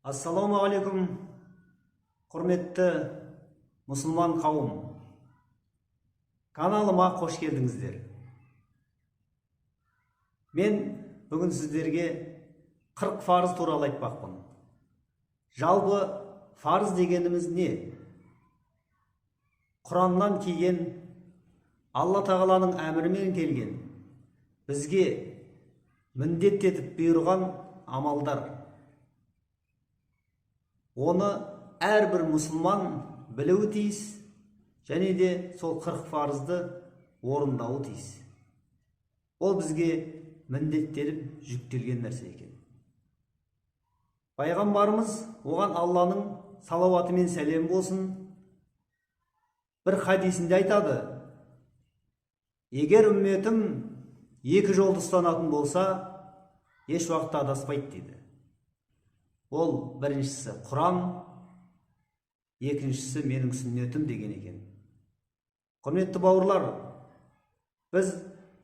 Ассалаумағалейкум, құрметті мұсылман қауым. Каналыма қош келдіңіздер. Мен бүгін сіздерге 40 фарыз туралы айтпақпын. Жалпы фарыз дегеніміз не? Құраннан келген, Алла тағаланың әмірімен келген, бізге міндет етіп бұйырған амалдар. Оны әрбір мұсылман білуі тиіс, және де сол 40 фарызды орындауы тиіс. Ол бізге міндеттеліп жүктелген нәрсе екен. Пайғамбарымыз, оған Алланың салауаты мен сәлем болсын, бір хадисінде айтады: егер үмметім екі жолды ұстанатын болса, еш уақытта адаспайды дейді. Ол біріншісі Құран, екіншісі менің сүннетім деген екен. Құрметті бауырлар, біз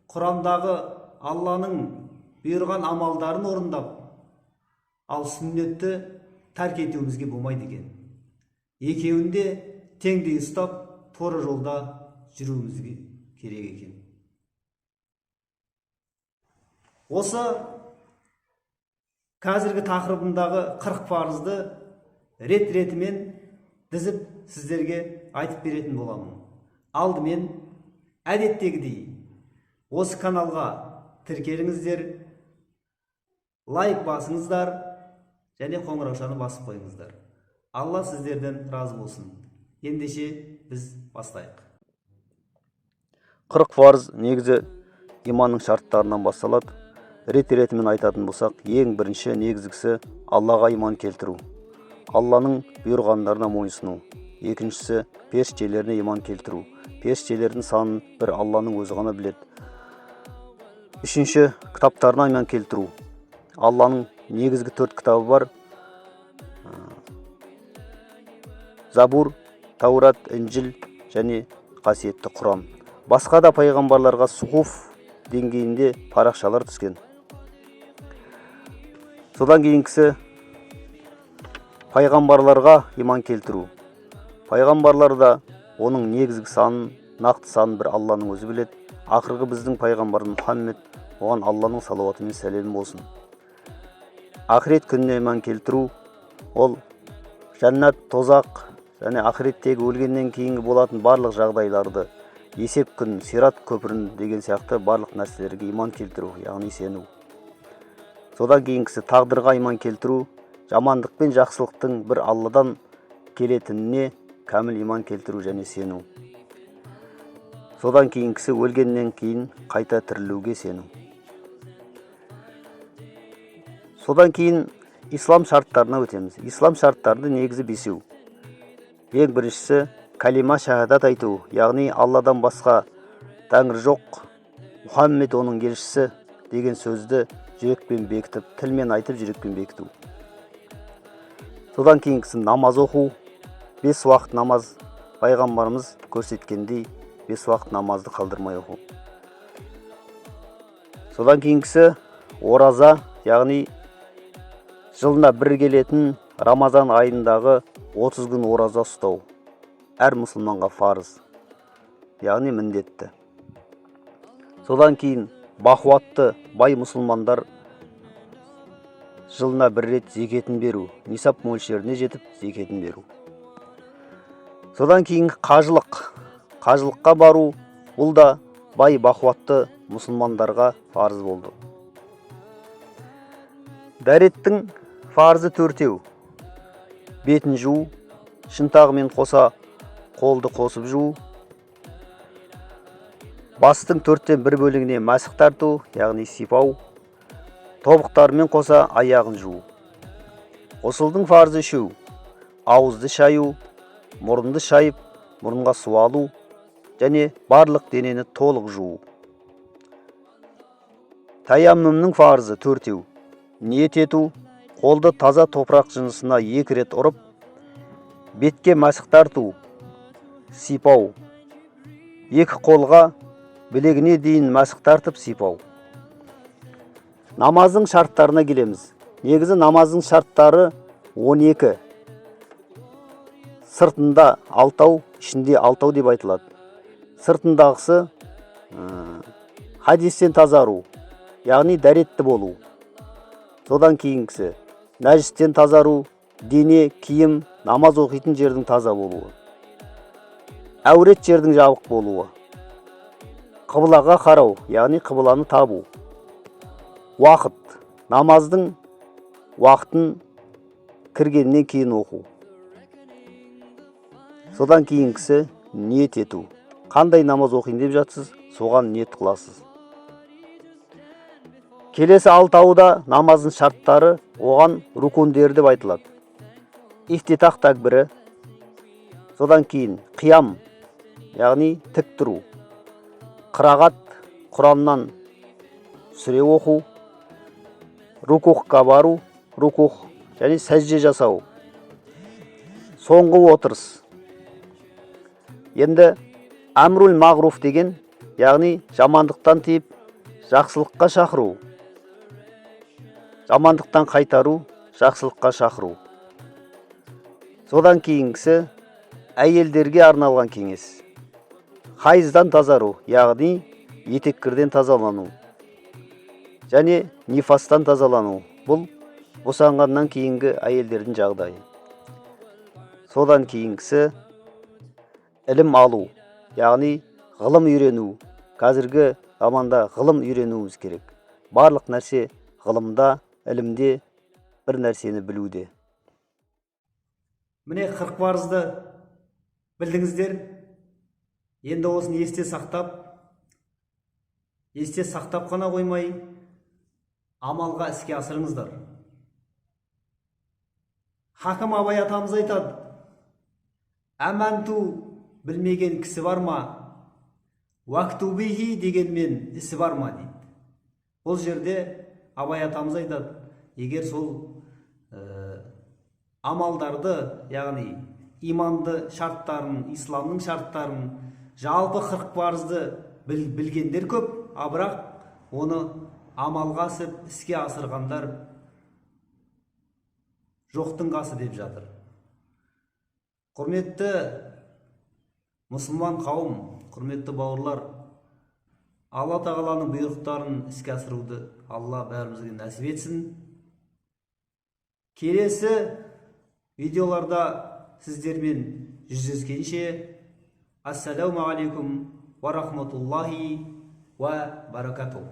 Құрандағы Алланың бұйырған амалдарын орындап, ал сүннетті тәрк етуімізге болмайды екен. Екеуінде теңдей ұстап, тура жолда жүруімізге керек екен. Осы қазіргі тақырыбындағы 40 парызды рет-ретімен дізіп сіздерге айтып беретін боламын. Алдымен әдеттегідей осы каналға тіркеліңіздер, лайк басыңыздар және қоңыраушаны басып қойыңыздар. Алла сіздерден разы болсын. Ендеше біз бастайық. 40 фарыз негізі иманның шарттарынан басталады. Рет-ретімен айтатын болсақ, ең бірінші негізгісі Аллаға иман келтіру, Алланың бұйырғандарына мойынсыну. Екіншісі періштелеріне иман келтіру. Періштелердің санын бір Алланың өзі ғана біледі. Үшінші, кітаптарына иман келтіру. Алланың негізгі 4 кітабы бар: Забур, Таурат, Инжил және қасиетті Құран. Басқа да пайғамбарларға сухуф деңгейінде парақшалар түскен. Содан кейінгісі пайғамбарларға иман келтіру. Пайғамбарларда оның негізгі санын, нақты санын бір Алланың өзі біледі. Ақырғы біздің пайғамбарымыз Мұхаммед, оған Алланың салауаты мен сәлемі болсын. Ақырет күніне иман келтіру, ол жәннат, тозақ және ақыреттегі өлгеннен кейінгі болатын барлық жағдайларды, есеп күн, сират көпірін деген сияқты барлық нәрселерге иман келтіру, яғни сену. Содан кейінгісі тағдырға иман келтіру, жамандық пен жақсылықтың бір Алладан келетініне кәміл иман келтіру және сену. Содан кейінгісі өлгеннен кейін қайта тірілуге сену. Содан кейін ислам шарттарына өтеміз. Ислам шарттарды негізі 5. Ең біріншісі калима шахадат айту, яғни Алладан басқа тәңір жоқ, Мұхаммед оның елшісі деген сөзді жүрекпен бекітіп, тілмен айтып жүрекпен бекіту. Содан кейінгісі намаз оқу, 5 уақыт намаз, пайғамбарымыз көрсеткендей 5 уақыт намазды қалдырмай оқу. Содан кейінгісі ораза, яғни жылына бір келетін Рамазан айындағы 30 күн ораза ұстау. Әр мұсылманға фарыз, яғни міндетті. Содан кейін бақуатты бай мұсылмандар жылына бір рет зекетін беру, нисап мөлшеріне жетіп зекетін беру. Содан кейін қажылыққа бару, бұл да бай бақуатты мұсылмандарға фарыз болды. Дәреттің фарызы 4. Бетін жуу, шынтағымен қоса қолды қосып жуу. Бастың 4-тен 1 бөлігіне мәсіх тарту, яғни сипау. Тобықтарымен қоса аяғын жуу. Ғұсылдың фарызы 3. Ауызды шаю, мұрынды шайып, мұрынға су алу және барлық денені толық жуу. Таяммумның фарызы 4. Ниет ету, қолды таза топырақ жынысына 2 рет ұрып, бетке мәсіх тарту, сипау. 2 қолға білегіне дейін мәсіх тартып сипау. Намаздың шарттарына келеміз. Негізі намаздың шарттары 12. Сыртында алтау, ішінде алтау деп айтылады. Сыртындағысы хадистен тазару, яғни дәретті болу. Содан кейінгісі нәжістен тазару, дене, киім, намаз оқитын жердің таза болуы. Әурет жердің жабық болуы. Қыбылаға қарау, яғни қыбыланы табу. Уақыт, намаздың уақытын кіргеннен кейін оқу. Содан кейінгісі ниет ету. Қандай намаз оқиын деп жатсыз, соған ниет қыласыз. Келесі алтауы намаздың шарттары, оған рукундері деп айтылады. Ифтитах такбірі, содан кейін қиям, яғни тік тұру. Қырағат, Құраннан сүре оқу. Рукухқа бару, рукух, және сәжде жасау. Соңғы отырыс. Енді әмрул мағруф деген, яғни жамандықтан тиіп, жақсылыққа шақыру. Жамандықтан қайтару, жақсылыққа шақыру. Содан кейінгісі әйелдерге арналған кеңес. Хайыздан тазару, яғни етеккірден тазалану. Және нифастан тазалану. Бұл босанғаннан кейінгі әйелдердің жағдайы. Содан кейінгісі ілім алу, яғни ғылым үйрену. Қазіргі заманда ғылым үйренуіміз керек. Барлық нәрсе ғылымда, ілімде, бір нәрсені білуде. Міне 40 парызды білдіңіздер. Енді осыны есте сақтап қана қоймай, амалға іске асырыңыздар. Хакім Абай атамыз айтады: «Әмәнту білмеген кісі бар ма? Уактубихи дегенмен ісі бар ма?» дейді. Бұл жерде Абай атамыз айтады, егер сол амалдарды, яғни иманды шарттарын, исламның шарттарын, жалпы 40 парызды білгендер көп, бірақ оны амалға асып, іске асырғандар жоқтың қасы деп жатыр. Құрметті мұсылман қауым, құрметті бауырлар, Алла тағаланың бұйрықтарын іске асыруды Алла бәрімізге нәсіп етсін. Келесі видеоларда сіздермен жүздескенше, ассаламу алейкум ва рахматуллахи ва баракату.